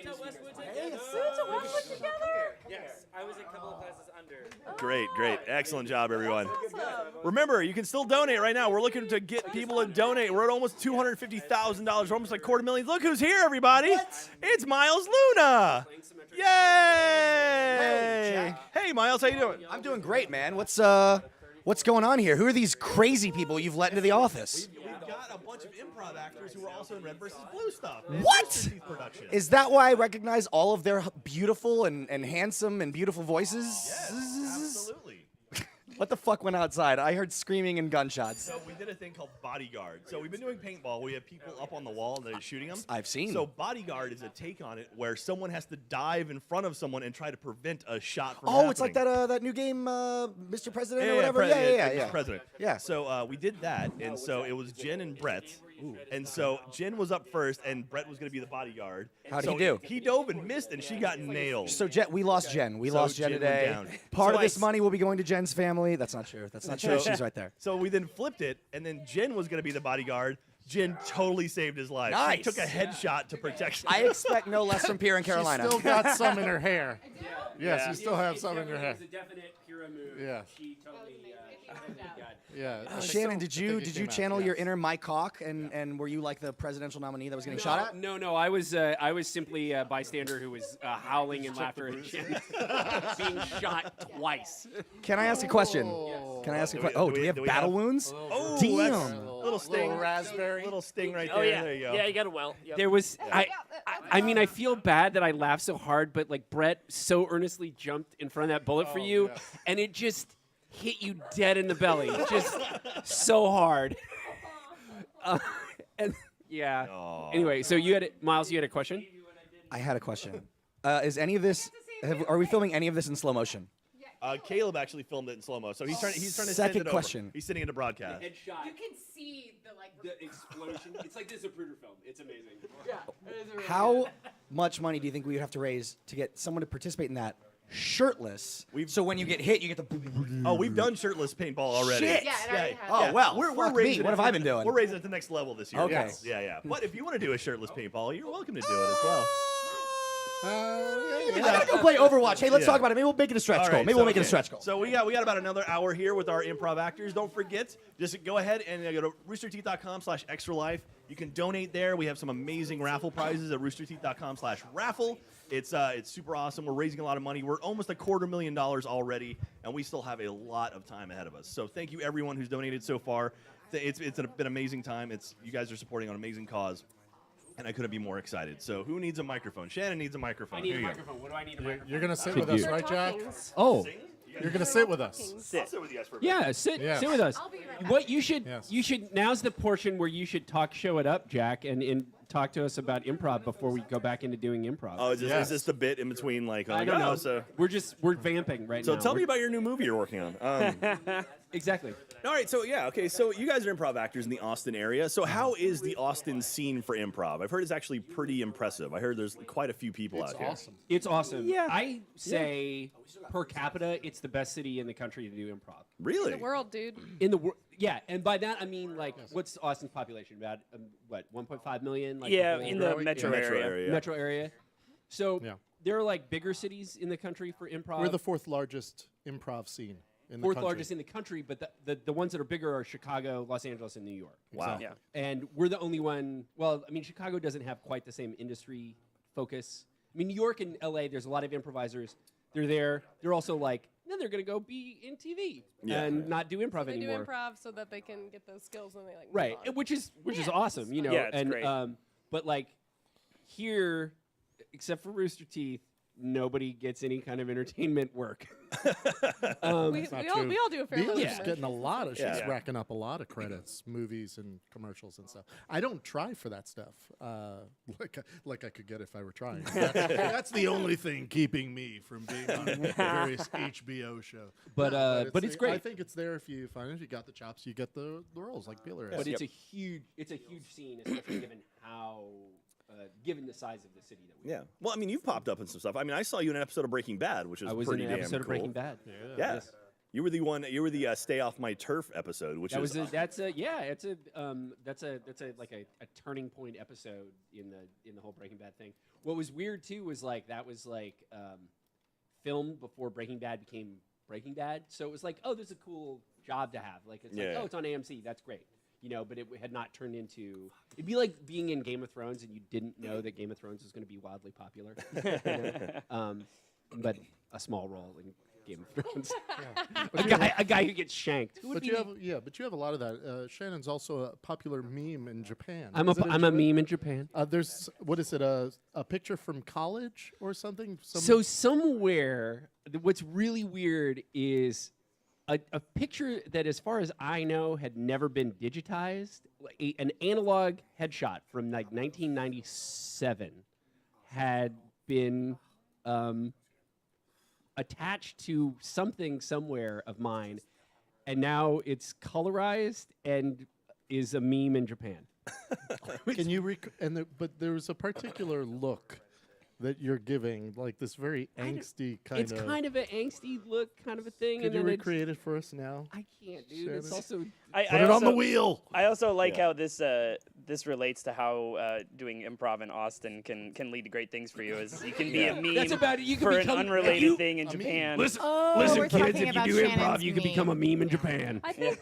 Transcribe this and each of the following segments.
went to Westwood together. We went to Westwood together? Yes, I was a couple of classes under. Great, great. Excellent job, everyone. Awesome. Remember, you can still donate right now. We're looking to get people to donate. We're at almost $250,000. We're almost like $250,000. Look who's here, everybody. It's Miles Luna. Yay! Hey, Miles, how you doing? I'm doing great, man. What's going on here? Who are these crazy people you've let into the office? We've got a bunch of improv actors who are also in Red vs. Blue stuff. What? Is that why I recognize all of their beautiful and handsome and beautiful voices? Yes, absolutely. What the fuck went outside? I heard screaming and gunshots. So we did a thing called Bodyguard. So we've been doing paintball. We have people up on the wall that are shooting them. I've seen. So Bodyguard is a take on it where someone has to dive in front of someone and try to prevent a shot from happening. It's like that new game, Mr. President or whatever. Mr. President. Yeah. So we did that, and so it was Jen and Brett. And so Jen was up first, and Brett was going to be the bodyguard. How'd he do? He dove and missed, and she got nailed. So we lost Jen. We lost Jen Jen today. went down. Part of So this money will be going to Jen's family. That's not true. That's not true. She's right there. So we then flipped it, and then Jen was going to be the bodyguard. Jen totally saved his life. Nice. She took a headshot to protect him. I expect no less from Pierre and Carolina. She still got some in her hair. Yes, Yeah. you still have some in your hair. It was a definite hero move. Yeah. She totally got. Yeah. Shannon, did you channel your inner Mike Hawk and were you like the presidential nominee that was getting shot at? No. I was simply a bystander who was howling in laughter at Jen being shot twice. Can I ask a question? Can I ask a question? Oh, do we have battle wounds? Oh, damn. that's a little sting. Raspberry. Little sting right there. Oh yeah, There you go. yeah, you got a well. Yep. There was I mean, I feel bad that I laughed so hard, but like Brett so earnestly jumped in front of that bullet for you, and it just hit you dead in the belly, just so hard. And yeah. Aw. Anyway, so Miles, you had a question? I had a question. Is any of this? Are we filming any of this in slow motion? Caleb actually filmed it in slow mo, so he's trying to send Second it over. question. He's sending it to broadcast. Headshot. You can see The explosion. It's like this Zapruder film. It's amazing. How much money do you think we would have to raise to get someone to participate in that shirtless? So when you get hit, you get the. Oh, we've done shirtless paintball already. Shit. Yeah, it already has. Oh well, we're fuck raising me. What it have I been doing? We're raising it to the next level this year. Okay. Yes. Yeah. But if you want to do a shirtless paintball, you're welcome to do it as well. I gotta go play Overwatch. Hey, let's talk about it. Maybe we'll make it a stretch All goal. right, Maybe so, we'll make it a okay. stretch goal. So we got about another hour here with our improv actors. Don't forget, just go ahead and go to roosterteeth.com/extralife. You can donate there. We have some amazing raffle prizes at roosterteeth.com/raffle. It's super awesome. We're raising a lot of money. We're almost $250,000 already, and we still have a lot of time ahead of us. So thank you everyone who's donated so far. It's been an amazing time. You guys are supporting an amazing cause. And I couldn't be more excited. So who needs a microphone? Shannon needs a microphone. I need Here a you go. microphone. What do I need a microphone? You're gonna sit with us, right, Jack? Oh, You're gonna sit with us. I'll sit with you guys for a bit. Yeah, sit Yeah. with us. I'll be right back. What you should Yes. now's the portion where you should show it up, Jack, and talk to us about improv before we go back into doing improv. Oh, is Yes. this the bit in between, like, I don't know. So We're vamping right now. tell me about your new movie you're working on. Exactly. All right, so so you guys are improv actors in the Austin area. So how is the Austin scene for improv? I've heard it's actually pretty impressive. I heard there's quite a few people out here. Awesome. It's awesome. Yeah. I say per capita, it's the best city in the country to do improv. Really? The world, dude. In the world, yeah, and by that I mean like, what's Austin's population? About 1.5 million? Like, Yeah, roughly? in the metro area. Metro area. So Yeah. there are like bigger cities in the country for improv. We're the fourth largest improv scene in the fourth country. largest in the country, but the ones that are bigger are Chicago, Los Angeles, and New York. Wow. Yeah. And we're the only one. Well, I mean, Chicago doesn't have quite the same industry focus. I mean, New York and LA, there's a lot of improvisers. They're there. They're also like, then they're going to go be in TV and not do improv They do anymore. improv so that they can get those skills when they like. Right, move on. and which is awesome, you know. Yeah, it's and great. But like here, except for Rooster Teeth, nobody gets any kind of entertainment work. we Not all true. do a fair Bealer's amount. Yeah. getting a lot of. She's Yeah. racking up a lot of credits, movies and commercials and stuff. I don't try for that stuff, like I could get if I were trying. That's the only thing keeping me from being on various HBO shows. But it's great. I think it's there if you find it. If you got the chops, you get the roles like Beeler is. But it's a huge scene, especially given how given the size of the city that we. Yeah. Well, I mean, you've popped up in some stuff. I mean, I saw you in an episode of Breaking Bad, which is I was pretty in an damn episode of cool. Breaking Bad. Yeah. Yes. You were the one. You were the "Stay Off My Turf" episode, which It's a turning point episode in the whole Breaking Bad thing. What was weird too was like that was like filmed before Breaking Bad became Breaking Bad, so it was like, oh, this is a cool job to have. Like it's like, oh, it's on AMC, that's great, but it had not turned into. It'd be like being in Game of Thrones and you didn't know that Game of Thrones was going to be wildly popular, but a small role in Game of Thrones. a guy who gets shanked. Who would But be you have a lot of that. Shannon's also a popular meme in Japan. I'm a meme in Japan. There's what is it? A picture from college or something? So somewhere, what's really weird is a picture that, as far as I know, had never been digitized. An analog headshot from like 1997 had been attached to something somewhere of mine, and now it's colorized and is a meme in Japan. Can you but there's a particular look that you're giving, like this very angsty kind of. It's kind of an angsty look, kind of a thing. Could and you then recreate it for us now? I can't, dude. It's Shannon? also Put it on the wheel. I also like how this relates to how doing improv in Austin can lead to great things for you. Is you can be a meme That's about it. You can for an become- unrelated thing in Japan. listen, we're kids. talking If you about do improv, Shannon's you can become a meme. meme in Japan. I think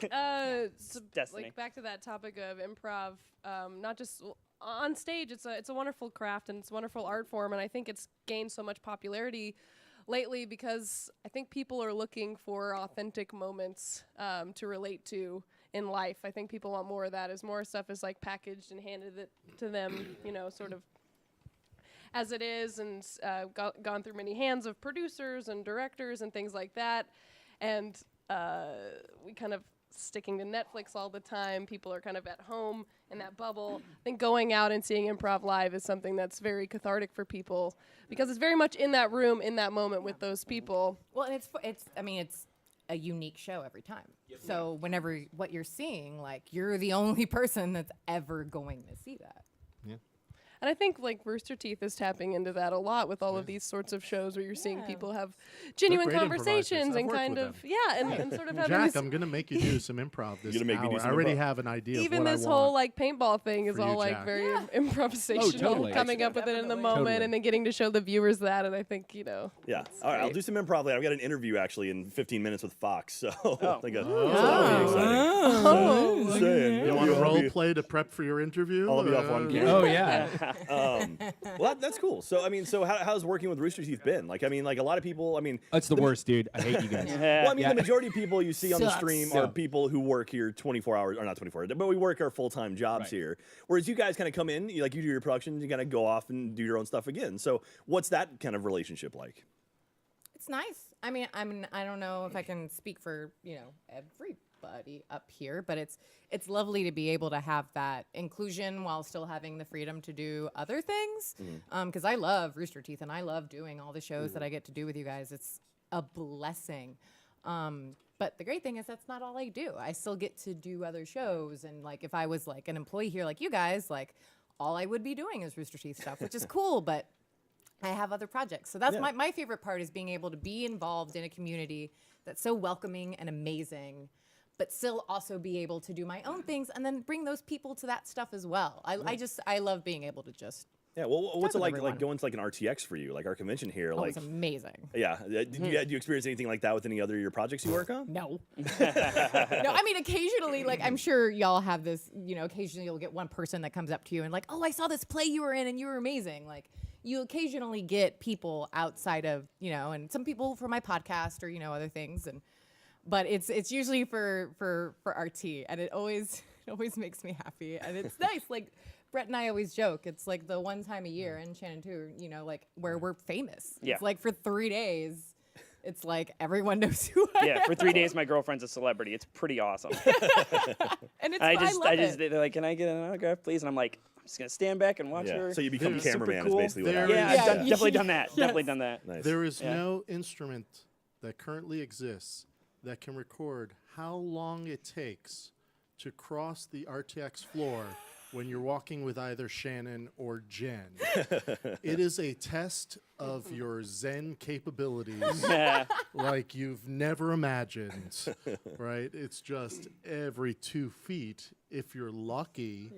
Destiny. like back to that topic of improv, not just on stage. It's a wonderful craft and it's a wonderful art form, and I think it's gained so much popularity lately because I think people are looking for authentic moments to relate to in life. I think people want more of that. As more stuff is like packaged and handed it to them, sort of as it is, and gone through many hands of producers and directors and things like that. And we kind of sticking to Netflix all the time. People are kind of at home in that bubble. I think going out and seeing improv live is something that's very cathartic for people because it's very much in that room, in that moment with those people. Well, and it's a unique show every time. So whenever what you're seeing, like you're the only person that's ever going to see that. And I think like Rooster Teeth is tapping into that a lot with all of these sorts of shows where you're seeing people have genuine great conversations improvisers. and I've kind worked of with and sort of having Jack, this, I'm gonna make you do some improv this You're gonna make me hour. do some I already improv. have an idea even of what this I whole want. like paintball thing is for all you, like Jack. very improvisational, Oh, totally. coming up with it in the moment Totally. and then getting to show the viewers that. And I think Yeah. All right. I'll do some improv later. I've got an interview actually in 15 minutes with Fox, so I think that'll be exciting. Just saying. You want to I'll role be- play to prep for your interview? I'll be off on camera. Oh yeah. Well, that's cool. So, I mean, how's working with Rooster Teeth been? Like, I mean, like a lot of people, I mean, That's the worst, dude. I hate you guys. well, I mean, Yeah. the majority of people you see on the Sucks. stream Yeah. are people who work here 24 hours, or not 24 hours, but we work our full-time jobs Right. here. Whereas you guys kind of come in, you do your productions, you kind of go off and do your own stuff again. So, what's that kind of relationship like? It's nice. I mean, I don't know if I can speak for, everybody up here, but it's lovely to be able to have that inclusion while still having the freedom to do other things. Because I love Rooster Teeth and I love doing all the shows that I get to do with you guys. It's a blessing. But the great thing is that's not all I do. I still get to do other shows. And like if I was like an employee here like you guys, like all I would be doing is Rooster Teeth stuff, which is cool, but I have other projects. So that's my favorite part is being able to be involved in a community that's so welcoming and amazing, but still also be able to do my own things and then bring those people to that stuff as well. I love being able to just. Yeah, well, what's it with like everyone. going to like an RTX for you, like our convention here? Oh, Like, it's amazing. yeah, do you experience anything like that with any other of your projects you work on? No. No, I mean, occasionally, like, I'm sure y'all have this, occasionally you'll get one person that comes up to you and like, oh, I saw this play you were in and you were amazing. Like, you occasionally get people outside of, and some people for my podcast or, other things. But it's usually for RT and it always makes me happy. And it's nice. Like, Brett and I always joke. It's like the one time a year, and Shannon too, like where we're famous. Yeah. It's like for 3 days, it's like everyone knows who I am. Yeah, for 3 days, my girlfriend's a celebrity. It's pretty awesome. And it's I love just, it. they're like, can I get an autograph, please? And I'm like, I'm just gonna stand back and watch Yeah. her. So you become It's super cameraman cool. is basically what There happens. Yeah, is- I've Yeah. definitely done that. Definitely done that. Nice. There is Yeah. no instrument that currently exists that can record how long it takes to cross the RTX floor when you're walking with either Shannon or Jen. It is a test of your Zen capabilities like you've never imagined, right? It's just every 2 feet, if you're lucky,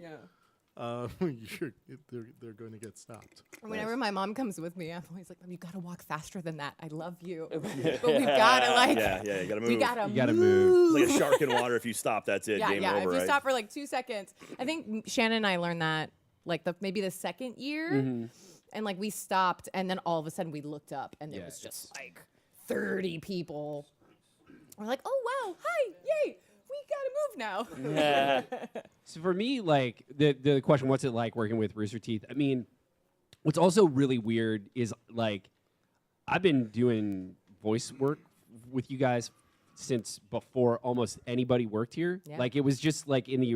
they're going to get stopped. Whenever my mom comes with me, I'm always like, Mom, you gotta walk faster than that. I love you. But we've gotta like, Yeah, you gotta move. we gotta, You gotta move. It's like a shark in water. If you stop, that's it. Yeah, Game yeah. over, If you right? stop for like 2 seconds, I think Shannon and I learned that like maybe the second year, and like we stopped, and then all of a sudden we looked up, and there was just like 30 people. We're like, oh wow, hi, yay, we gotta move now. So for me, like the question, what's it like working with Rooster Teeth? I mean, what's also really weird is like I've been doing voice work with you guys since before almost anybody worked here. Yeah. Like it was just like in the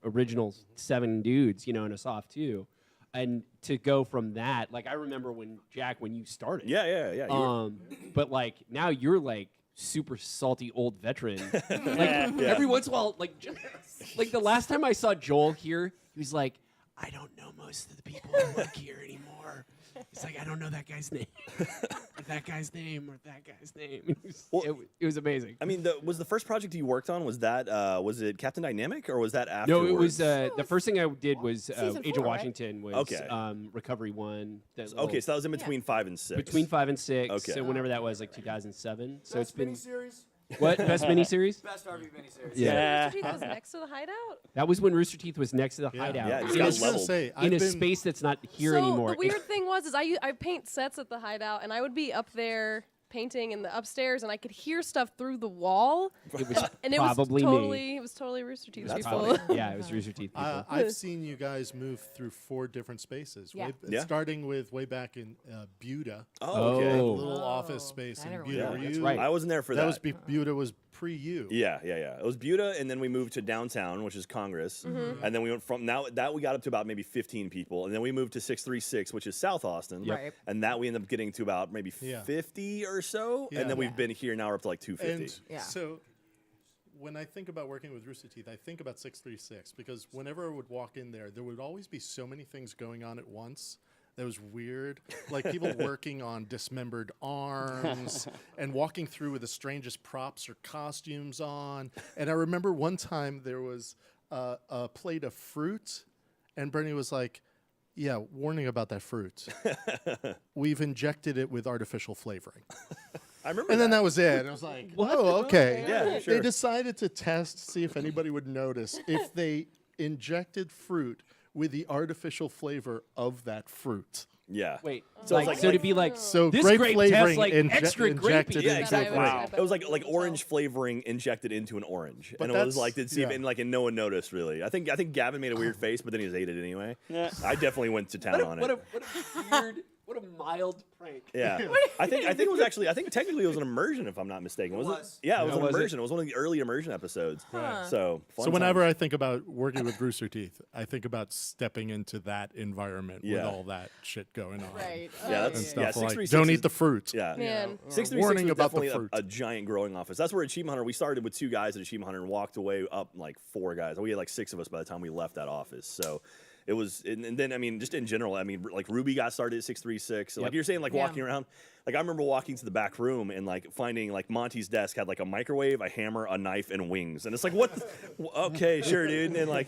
original 7 dudes, you know, in a soft 2. And to go from that, like I remember when Jack, when you started. Yeah. You were- But like now you're like super salty old veteran. Like every once in a while, like like the last time I saw Joel here, he was like, I don't know most of the people who work here anymore. It's like I don't know that guy's name, or that guy's name, or that guy's name. It was amazing. I mean, was the first project you worked on, was it Captain Dynamic, or was that after? No, it was the first thing I did was Season Age 4, of right? Washington was Okay. Recovery 1. Okay, so that was in between 5 and 6. between 5 and 6. Okay. So whenever that was, like 2007. So it's been miniseries. what best miniseries? Best RV miniseries. Yeah. Rooster Teeth was next to the hideout. That was when Rooster Teeth was next to the hideout. Yeah, it just in got a, I was gonna leveled. say, in I've a been, space that's not here So anymore. the weird thing was I paint sets at the hideout, and I would be up there painting in the upstairs, and I could hear stuff through the wall. It was And probably it was totally Rooster Teeth That's people. funny. yeah, it was Rooster Teeth people. I've seen you guys move through 4 different spaces. Yeah. Yeah. Starting with way back in Buda, Oh, okay. Oh. little office space I in don't Buda. Yeah, Were that's you- right. I wasn't there for That that. was Buda was pre you. Yeah. It was Buda, and then we moved to downtown, which is Congress, and then we went from we got up to about maybe 15 people, and then we moved to 636, which is South Austin, Yep. Right. and that we ended up getting to about maybe Yeah. 50 or so, Yeah. and then we've Yeah. been here now we're up to like 250. And Yeah. so when I think about working with Rooster Teeth, I think about 636 because whenever I would walk in there, there would always be so many things going on at once. That was weird. Like people working on dismembered arms and walking through with the strangest props or costumes on. And I remember one time there was a plate of fruit, and Bernie was like, yeah, warning about that fruit. We've injected it with artificial flavoring. I remember And then that. that was it. And I was like, oh, okay. Yeah, sure. They decided to test, see if anybody would notice if they injected fruit with the artificial flavor of that fruit. Yeah. Wait, So it's like- to be like So this grape grape flavoring tastes like extra injected grapey. Yeah, into exactly. it. Wow. It was like orange flavoring injected into an orange, But and it was that's- like to see yeah. and no one noticed really. I think Gavin made a weird face, but then he just ate it anyway. Yeah. I definitely went to town on it. What a weird, what a mild prank. Yeah, I think it was actually. I think technically it was an immersion, if I'm not mistaken. Was it? Yeah, it was No, an was it? immersion. It was one of the early immersion episodes. So, fun So whenever times. I think about working with Rooster Teeth, I think about stepping into that environment with Yeah. all that shit going on. Right. Yeah, that's- And yeah, stuff like, 636 don't is- eat the fruit. yeah, Man. 636 Warning was about the definitely fruit. a giant growing office. That's where Achievement Hunter. We started with 2 guys at Achievement Hunter and walked away up like 4 guys. We had like 6 of us by the time we left that office. So. It was, and then I mean, just in general, I mean, like Ruby got started at 636. Like Yep. you're saying, like Yeah. walking around. Like I remember walking to the back room and like finding like Monty's desk had like a microwave, a hammer, a knife, and wings. And it's like, what? Okay, sure, dude. And like,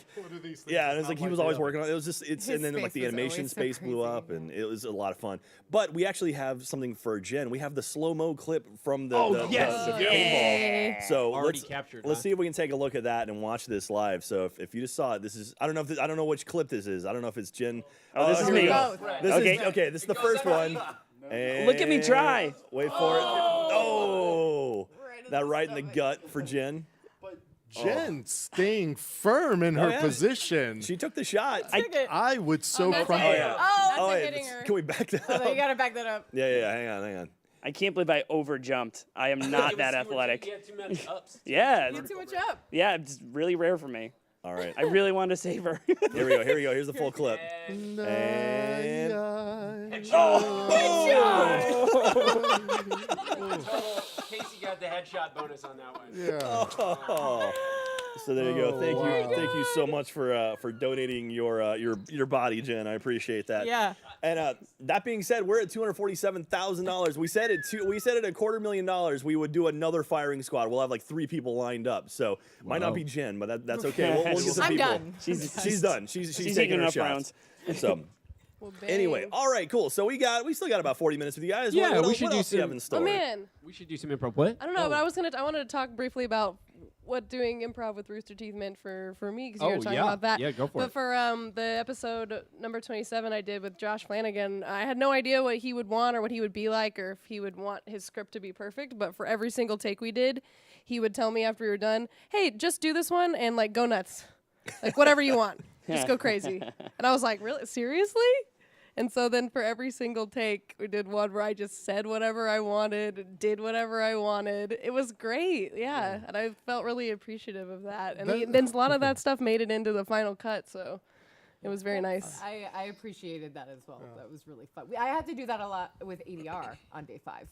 yeah, and it's like he was always working on. It was just His and then like face the was animation always so space blew crazy. up, and it was a lot of fun. But we actually have something for Jen. We have the slow mo clip from the yes! the paintball. So Already let's captured, let's huh? see if we can take a look at that and watch this live. So if you just saw it, this is I don't know I don't know which clip this is. I don't know if it's Jen. Oh, this is here we me. go. Both. This Okay. is okay. This is the first one. And Look at me try. Wait for it. Oh, that right in the gut for Jen. Jen staying firm in her yeah. position. She took the shot. I would so that's cry. it. yeah. Oh, that's Oh, it yeah, hitting her. Can we back that Oh, up? you gotta back that up. Yeah. Hang on. I can't believe I over jumped. I am not that athletic. Yeah, Get too much up. yeah, it's really rare for me. All right. I really wanted to save her. Here we go. Here's the full clip. And Casey got the headshot bonus on that one. Yeah. oh, So there you go. Thank you so much for donating your body, Jen. I appreciate that. Yeah. And that being said, we're at $247,000. We said at $250,000 we would do another firing squad. We'll have like 3 people lined up. So might not be Jen, but that's okay. We'll get some I'm people. done. She's done. She's taking taking her enough shots. So. Well, Anyway, bang. all right, cool. So we still got about 40 minutes with you guys. Yeah, what we else, should what do else do you have some- in store? Oh man, We should do some improv. What? I don't know, but I wanted to talk briefly about what doing improv with Rooster Teeth meant for me because you were Oh, talking yeah. about that. Yeah, go for but it. for the episode number 27 I did with Josh Flanagan, I had no idea what he would want or what he would be like or if he would want his script to be perfect. But for every single take we did, he would tell me after we were done, "Hey, just do this one and like go nuts, like whatever you want, just go crazy." And I was like, "Really? Seriously?" And so then for every single take, we did one where I just said whatever I wanted, did whatever I wanted. It was great, yeah. And I felt really appreciative of that. And then a lot of that stuff made it into the final cut, so it was very nice. I appreciated that as well. That was really fun. I had to do that a lot with ADR on day 5.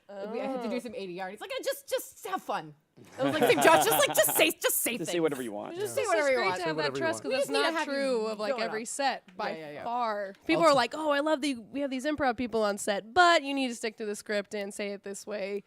I had to do some ADR. And he's like, just have fun. I was like, same Josh, just say Just things. say whatever you want. Just say It's whatever you great want. to have that whatever you trust want. because that's We just need to not have true you of like going every up. set by Yeah. far. People are like, "Oh, I love we have these improv people on set, but you need to stick to the script and say it this way."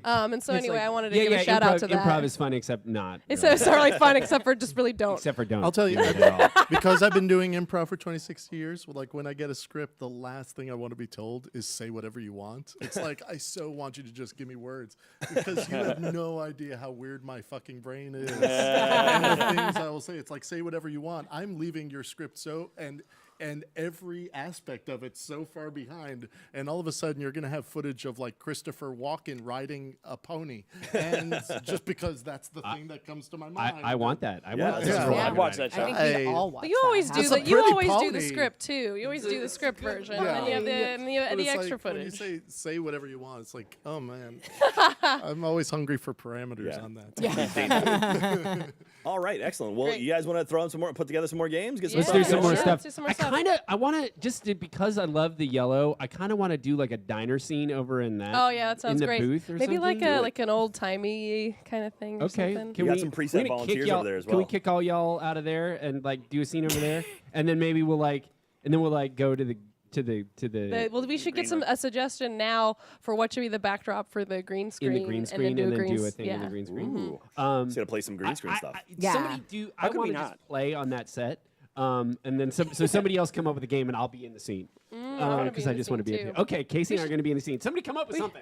And so It's anyway, like- I wanted to give a shout improv, out to that. Improv is fun, except not. It's really. really fun, except for just really don't. Except for don't. I'll tell you, do it at all. because I've been doing improv for 26 years, like when I get a script, the last thing I want to be told is say whatever you want. It's like, I so want you to just give me words because you have no idea how weird my fucking brain is. And the things I will say, it's like, say whatever you want. I'm leaving your script and every aspect of it so far behind, and all of a sudden you're going to have footage of like Christopher Walken riding a pony, and just because that's the thing that comes to my mind. I want that. I want that's that. a Yeah. I'd watch that I show. think Hey. we all watch But you always that. do It's a that. You pretty always do the pony. script too. You always do the script version, and then you have But the it's extra like, when you footage. say whatever you want, it's like, oh man, I'm always hungry for parameters Yeah. on that. All right, excellent. Well, Great. you guys want to throw in some more, put together some more games? Get some Let's stuff do some going? more Yeah, stuff. let's do some more stuff. I want to because I love the yellow. I kind of want to do like a diner scene over in that. Oh yeah, that sounds in the great. booth or Maybe something. like an old timey kind of thing. Or Okay. something. You got some preset we're gonna volunteers kick y'all- over there as Can we well. kick all y'all out of there and like do a scene over there, and then maybe we'll go to the Well, we should get a suggestion now for what should be the backdrop for the green screen. in the green screen and and then then do a s- thing yeah. in the green screen. Ooh. Um, Just got to play some green screen stuff. Yeah. Somebody do. I could we want to not? just play on that set. And then so somebody else come up with a game and I'll be in the scene. wanna be Because in I the just want to be scene in too. Okay, Casey and I are going to be in the scene. Somebody come up with something.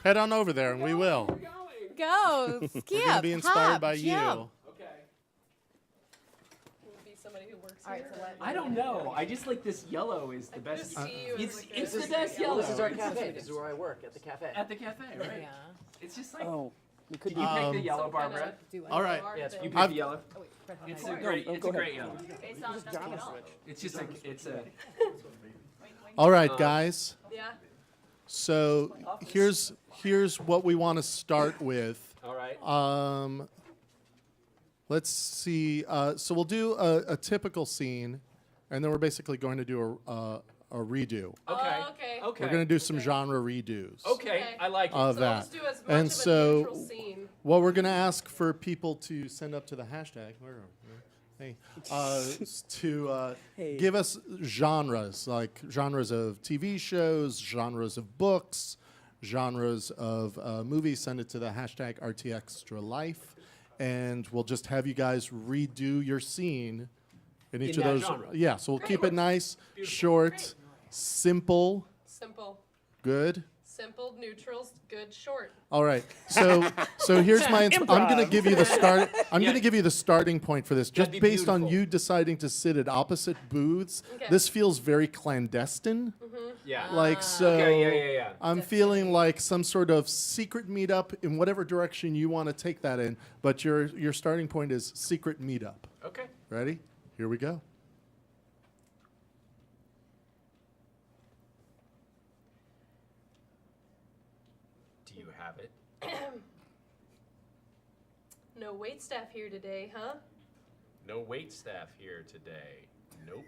Head on over there, and we will. Go, skip, We're gonna be inspired hop, by jump. you. Okay. Be somebody who works All right, here. so let I don't know. I just like this yellow is the best. Just see you as, like, It's a- the best yellow. This is our It's cafe. just- This is where I work at the cafe. At the cafe, right? Yeah. It's just like. Oh, you could Did you pick the yellow, some kinda Barbara? Do All right. art You thing. picked I've- the yellow. Oh, wait, Fred, how It's nice. a great. It's go a ahead. great yellow. It's just like it's a. All right, guys. Yeah. So here's what we want to start with. All right. Let's see. So we'll do a typical scene, and then we're basically going to do a redo. Okay. okay. Okay. We're going to do some genre redos. Okay. I like it. Of So that. let's do as much And of a so neutral scene. what we're going to ask for people to send up to the hashtag, hey, to give us genres, like genres of TV shows, genres of books, genres of movies. Send it to the hashtag RTExtraLife, and we'll just have you guys redo your scene in each In of that those. genre. Yeah, so we'll keep it nice, short, simple, Simple. good. Simple, neutrals, good, short. All right. So here's my. I'm going to give you the start. I'm Yeah. going to give you the starting point for this, just be based on beautiful. you deciding to sit at opposite booths. Okay. This feels very clandestine. Yeah. Like so. Okay, yeah. I'm feeling like some sort of secret meetup in whatever direction you want to take that in. But your starting point is secret meetup. Okay. Ready? Here we go. Do you have it? No wait staff here today, huh? No wait staff here today. Nope.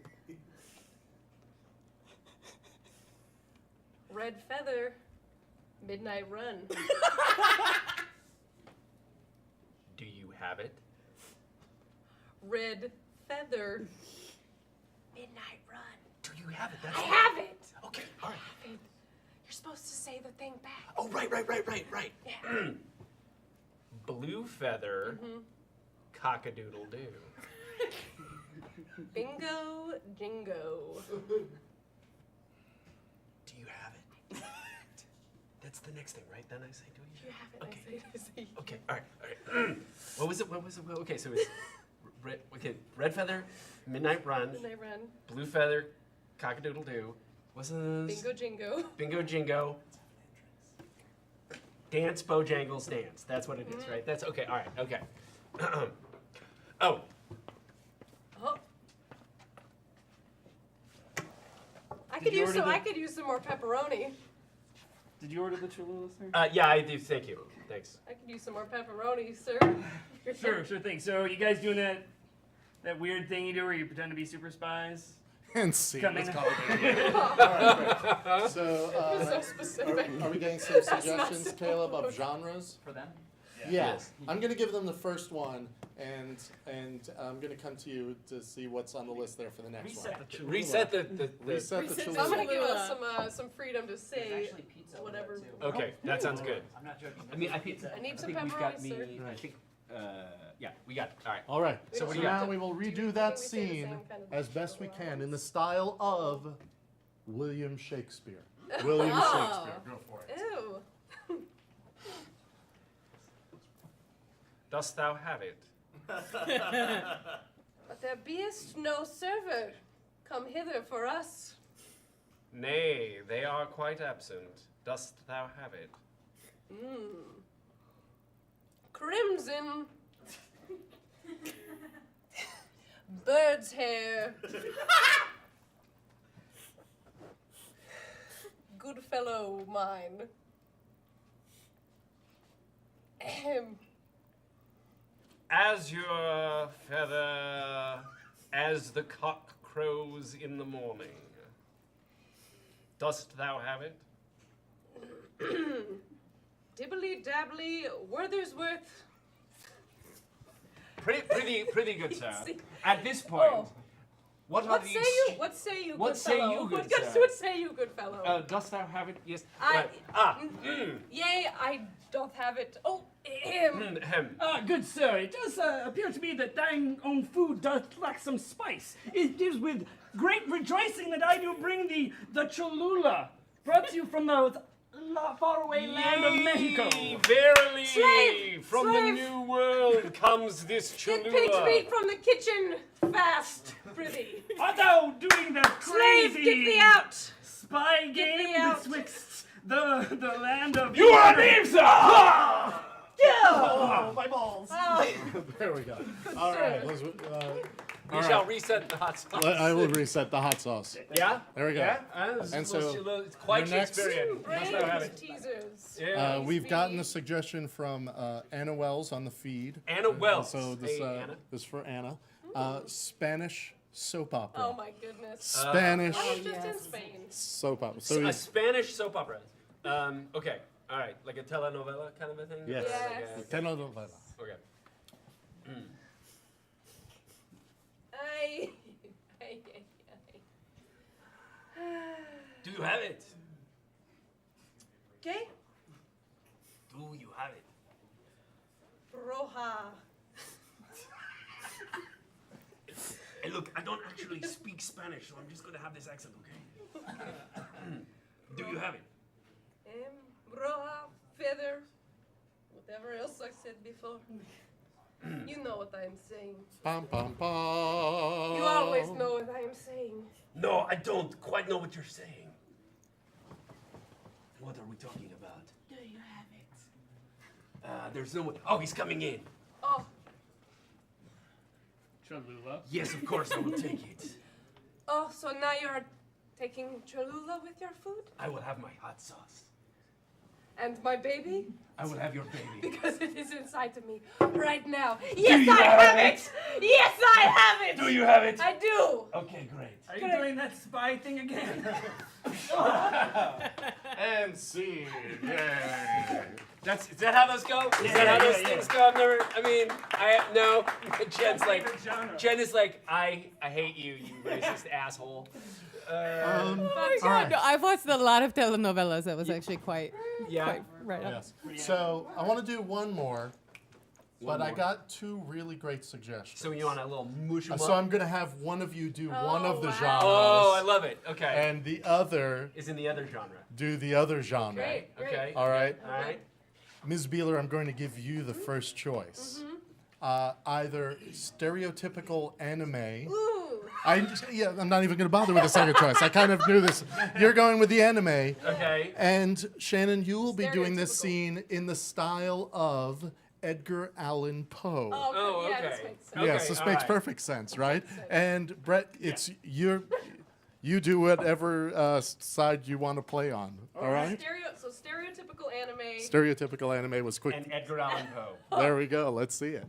Red feather, midnight run. have it? Red feather. Midnight run. Do you have it? I have it. Okay, all right. You're supposed to say the thing back. Oh, right. Yeah. Blue feather, cock-a-doodle-doo. Bingo jingo. Do you have it? That's the next thing, right? Then I say, do you? You have it. Okay. I say. Okay, all right. What was it? Okay, so it's red feather, midnight run, Midnight run. blue feather, cock-a-doodle-doo. What's this? Bingo jingo. Bingo jingo. Dance, Bojangles, dance. That's what it is, right? That's okay. All right. Okay. Oh, Oh. I Did you order I could use some more pepperoni. Did you order the Cholula, sir? yeah, I do. Thank you. Thanks. I could use some more pepperoni, sir. Sure thing. So you guys doing that weird thing you do where you pretend to be super spies? And see. Come in. So, So specific. are we getting some That's not suggestions, supposed Caleb, to of work. genres? For them? Yeah. Yes. I'm gonna give them the first one, and I'm gonna come to you to see what's on the list there for the next one. Reset the Reset the So I'm Cholula. gonna give us some freedom to say whatever. Okay, that sounds good. I'm not joking. I mean, I think I need some we've got pepperoni, sir. I think. Yeah, we got it. All right. All right. We So don't what do you now got? we will Do you redo think that we say the scene same kind of as best we lines? can in the style of William Shakespeare. William Shakespeare. Go for it. Ew. Dost thou have it? But there beest no server. Come hither for us. Nay, they are quite absent. Dost thou have it? Crimson. Bird's hair. Good fellow mine. Ahem. Azure feather, as the cock crows in the morning. Dost thou have it? Dibbly dabbly, Worthersworth. Pretty good, sir. See- At this point, Oh. what are What these? say you? What say you, What good say fellow? you, good what, sir? what say you, good fellow? Dost thou have it? Yes. I- Right. Yea, I doth have it. Oh, ahem. Ahem. Good sir, it does appear to me that thine own food doth lack some spice. It is with great rejoicing that I do bring thee the Cholula, brought to you from the faraway land of Mexico. Yea, verily, Slave! from the Slave! new world comes this Get Cholula. pig's meat from the kitchen, fast, prithee. Art thou doing the Slave, crazy get thee out! spy Get thee game out. betwixt the land of... You are a thief, sir! Oh, my balls. Oh, There we go. All right. Let's, We shall reset the hot sauce. I will reset the hot sauce. Yeah? There we go. Yeah? And so, it's quite your next- Shakespearean. Dost thou have brains it? teasers. Yeah. we've gotten a suggestion from Anna Wells on the feed. Anna Wells. So this, Hey, Anna. this is for Anna. Spanish soap opera. Oh my goodness. Spanish I was just in Spain. soap opera. So So a he's, Spanish soap opera. Okay. All right. Like a telenovela kind of a thing? Yes. Yes. telenovela. Okay. Ay. Do you have it? Okay? Do you have it? Roja. Hey, look, I don't actually speak Spanish, so I'm just gonna have this accent, okay? Do you have it? Roja, feather, whatever else I said before. You know what I'm saying. Pam pam pam. You always know what I'm saying. No, I don't quite know what you're saying. What are we talking about? Do you have it? There's no one. Oh, he's coming in. Oh, Cholula. Yes, of course, I will take it. oh, so now you're taking Cholula with your food? I will have my hot sauce. And my baby? I will have your baby. Because it is inside of me right now. Yes, I have it! Yes, I have it! Do you have it? I do! Okay, great. Are you doing that spy thing again? And scene. Yay. Is that how those go? Is that how those things go? No. Jen is like, I hate you, you racist asshole. Oh my God, no, I've watched a lot of telenovelas. That was actually quite right up. Yes. So I want to do one more. But I got two really great suggestions. So you want a little mush 'em up? So I'm going to have one of you do one of the genres. Oh, I love it. Okay. And the other is in the other genre. Do the other genre. Great. Okay. All right. All right. Ms. Beeler, I'm going to give you the first choice. Either stereotypical anime. Ooh. I'm not even going to bother with the second choice. I kind of knew this. You're going with the anime. Okay. And Shannon, you will be doing this scene in the style of Edgar Allan Poe. Oh, okay. Yeah, this makes sense. Yes, this makes perfect sense, right? And Brett, it's you do whatever side you want to play on. All right? So stereotypical anime. Stereotypical anime was quick. And Edgar Allan Poe. There we go. Let's see it.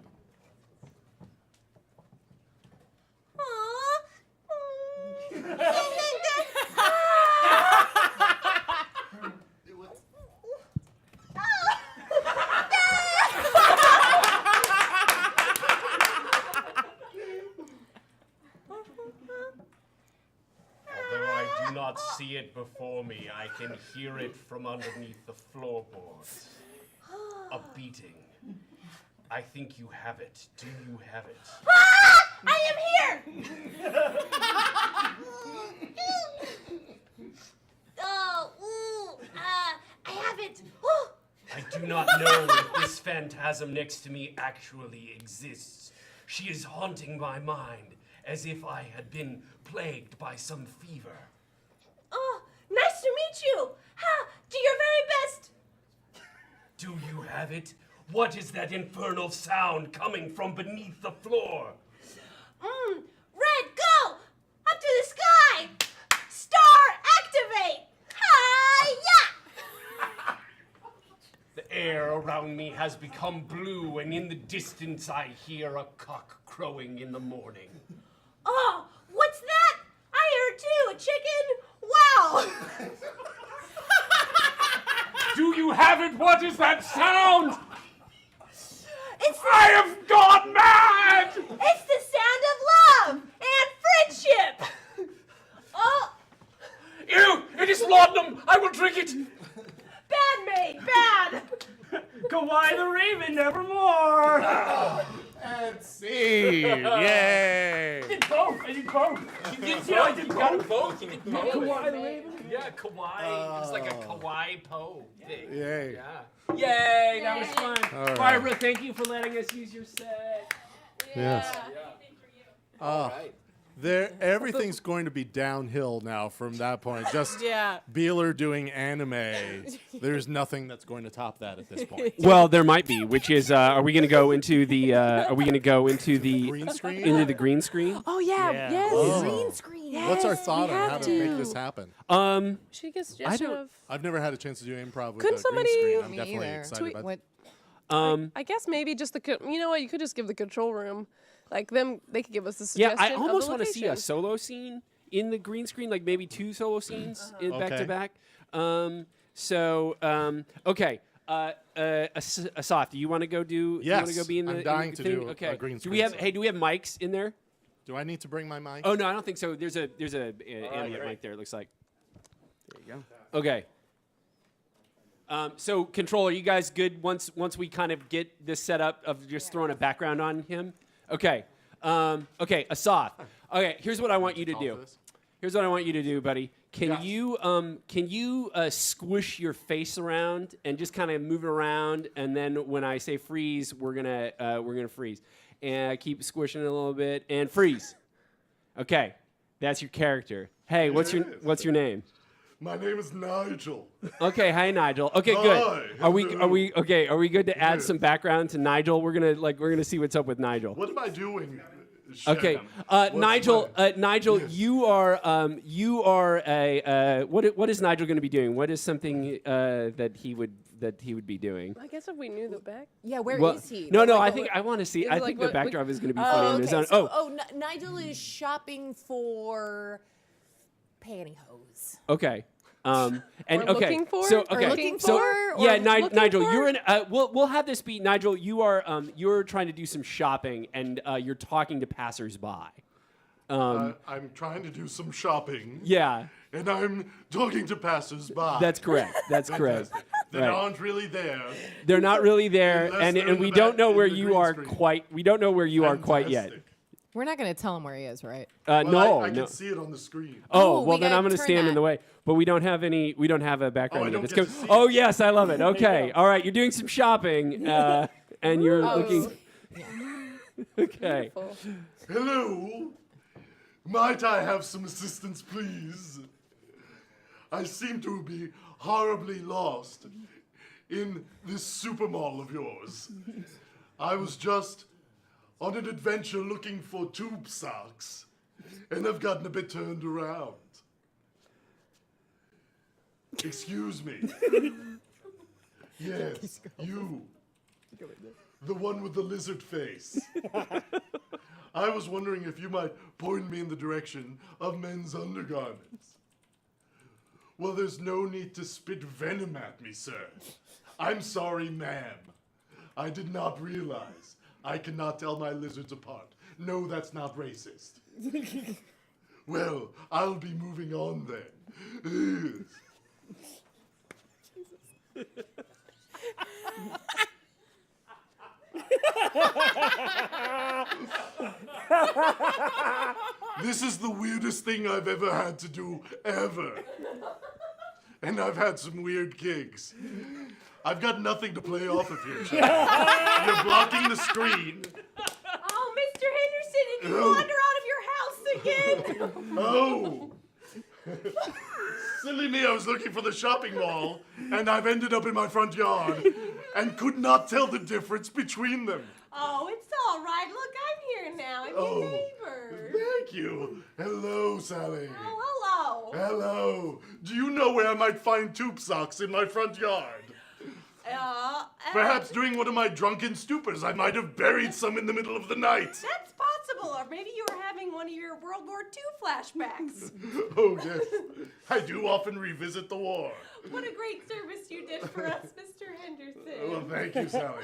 Although I do not see it before me, I can hear it from underneath the floorboards. A beating. I think you have it. Do you have it? I am here! I have it. I do not know if this phantasm next to me actually exists. She is haunting my mind as if I had been plagued by some fever. Oh, nice to meet you. Do your very best. Do you have it? What is that infernal sound coming from beneath the floor? Red, go! Up to the sky! Star, activate! Hi-ya! The air around me has become blue, and in the distance I hear a cock crowing in the morning. Oh, what's that? I heard too, a chicken? Wow! Do you have it? What is that sound? I have gone mad! It's the sound of love and friendship! Oh! Ew! It is laudanum! I will drink it! Bad maid, bad! Kawhi the Raven, nevermore! And scene! Yay! I did both. I did both. You did both? You did both? Kawhi the Raven? Yeah, Kawhi. It's like a Kawhi Poe thing. Yay. Yeah. Yay, that was fun. All right. Barbara, thank you for letting us use your set. Yes. All right. Everything's going to be downhill now from that point. Just Yeah. Beeler doing anime. There's nothing that's going to top that at this point. Well, there might be, which is, are we going to go into the Green screen? into the green screen? Oh yeah, Yeah. yes. Oh. Green screen. What's our Yes, thought we on how have to make this happen? She gets suggestion don't- of. I've never had a chance to do improv with Couldn't a somebody- green screen. I'm Me definitely either. excited about What? I guess maybe just you know what? You could just give the control room, like them. They could give us the Yeah, suggestion. I almost want to see a solo scene in the green screen, like maybe two solo scenes in back to Okay. back. Okay. Asaf, do you want to go do? You want Yes, to go be in the? I'm in dying the to thing? do a Okay. green Do we screen have? Hey, do we have mics in there? Do I need to bring my mic? Oh no, I don't think so. There's a animate mic there. It looks like. There you go. Okay. So controller, you guys good once we kind of get this set up of just throwing a background on him? Okay. Okay, Asaf. Okay, here's what I want you to do. Here's what I want you to do, buddy. Can you squish your face around and just kind of move it around, and then when I say freeze, we're gonna freeze, and keep squishing it a little bit and freeze. Okay, that's your character. Hey, what's your name? My name is Nigel. Okay, hi Nigel. Okay, good. Hi, Are we hello. Are we good to add some background to Nigel? We're gonna see what's up with Nigel. What am I doing? Okay, Nigel. Nigel, you are a what is Nigel going to be doing? What is something that he would be doing? I guess if we knew the back. Yeah, where is Well, he? No, Like, I think I want to see. Is I it think like the what- backdrop is going to be Oh, funny on his okay. own. So, Nigel is shopping for pantyhose. Okay. And Or okay, looking for, so or okay, looking so for, or yeah, looking Nigel, for? you're in. We'll have this be Nigel. You're trying to do some shopping, and you're talking to passersby. I'm trying to do some shopping. Yeah, And I'm talking to passers-by. that's correct. That's correct. That Right. aren't really there. They're not really there, Unless and they're in we the don't back know in where the you green are screen. quite. We don't know where you are quite yet. Fantastic. We're not going to tell him where he is, right? Well, No, I no. can see it on the screen. Oh, Oh, well we then gotta I'm going to turn stand in the that. way. But we don't have any. We don't have a background. I don't It's get to go- see oh yes, I love it. Okay, all right. You're doing some shopping, and you're Oh. looking. Okay. Hello. Might I have some assistance, please? I seem to be horribly lost in this super mall of yours. I was just on an adventure looking for tube socks, and I've gotten a bit turned around. Excuse me. Yes, you. The one with the lizard face. I was wondering if you might point me in the direction of men's undergarments. Well, there's no need to spit venom at me, sir. I'm sorry, ma'am. I did not realize I cannot tell my lizards apart. No, that's not racist. Well, I'll be moving on then. This is the weirdest thing I've ever had to do, ever. And I've had some weird gigs. I've got nothing to play off of here, Chad. You're blocking the screen. Oh, Mr. Henderson, did you Oh. wander out of your house again? Oh! Silly me, I was looking for the shopping mall, and I've ended up in my front yard and could not tell the difference between them. Oh, it's all right. Look, I'm here now. I'm Oh. your neighbor. Thank you. Hello, Sally. Oh, hello. Hello. Do you know where I might find tube socks in my front yard? Perhaps during one of my drunken stupors, I might have buried some in the middle of the night. That's possible. Or maybe you were having one of your World War II flashbacks. Oh, yes. I do often revisit the war. What a great service you did for us, Mr. Henderson. Well, thank you, Sally.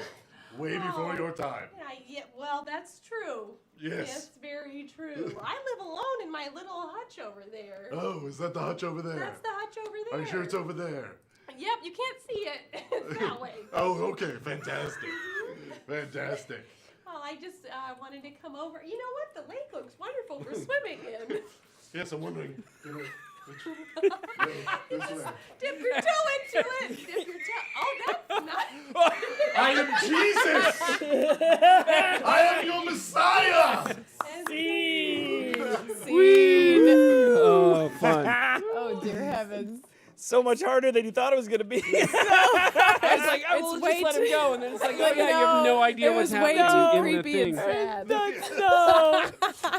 Way before your time. Yeah, well, that's true. Yes. Very true. I live alone in my little hutch over there. Oh, is that the hutch over there? That's the hutch over there. Are you sure it's over there? Yep, you can't see it. It's that way. Oh, okay. Fantastic. Fantastic. Well, I just wanted to come over. You know what? The lake looks wonderful for swimming in. Yes, I'm wondering. This way. Dip your toe into it. Dip your toe. Oh, that's not. I am Jesus! I am your Messiah! Oh, fun. Oh, dear heavens. So much harder than you thought it was gonna be. It's like, oh, It's well, way just let him too- go, and then it's like, oh Like, yeah, you have no idea it what's was way happening too in creepy the thing. and sad. No.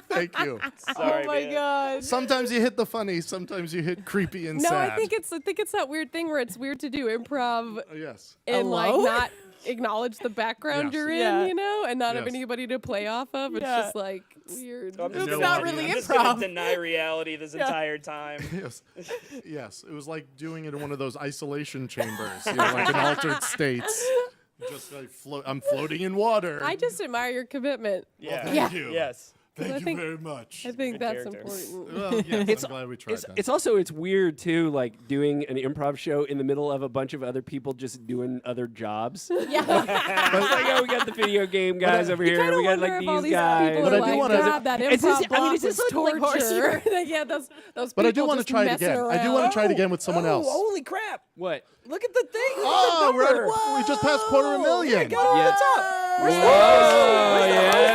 Thank you. Sorry, Oh my man. god. Sometimes you hit the funny, sometimes you hit creepy and No, sad. I think it's that weird thing where it's weird to do improv Yes. and like Hello? not acknowledge the background Yes. you're in, Yeah. you know, and not have Yes. anybody to play off of. It's Yeah. just like weird. I'm just It's gonna- not really I'm just improv. gonna deny reality this entire time. Yes. Yes. It was like doing it in one of those isolation chambers, like in altered states. Just like I'm floating in water. I just admire your commitment. Yeah. Thank you. Yes. Thank I you think- very much. I think Good that's character. important. Well, yes, It's- I'm glad we tried It's, that. it's also it's weird too, like doing an improv show in the middle of a bunch of other people just doing other jobs. Yeah. It's like, oh, we got the video game guys over You here. kinda We got wonder like if all these these guys. people But are I do like, wanna- God, that Is this- improv I mean, block is this was like torture. Yeah, those people But I do want to just try it messing again. I do want to try it again with someone else. Holy crap! What? Look at the thing. Oh, Look at the number. we just passed $250,000. Yeah, got all Yeah. the top. Whoa, Where's yeah.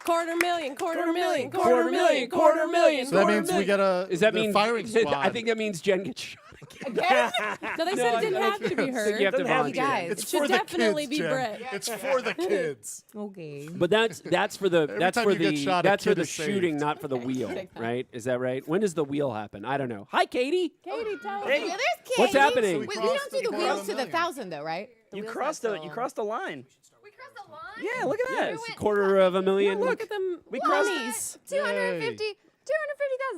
Quarter million, quarter million, Quarter million. So that means we get a Does that the mean firing squad. I think that means Jen gets shot. Again? No, they said No, it didn't I have to be think her. you have to Doesn't have to be. volunteer. Guys, it's it should for the definitely kids, be Jen. Brett. It's for the kids. Okay. But that's for the that's time for you get the shot, a that's for kid the is shooting, saved. not for the wheel, right? Is that right? When does the wheel happen? I don't know. Hi, Katie. Katie, tell Hey. Yeah, there's kids. What's happening? We crossed don't do the the wheels to the 1,000,000. 1,000 though, right? The You wheels crossed are the still- line. We crossed the line? Yeah, look at that. Yes, $250,000. Look at them We crossed- monies. 250,000.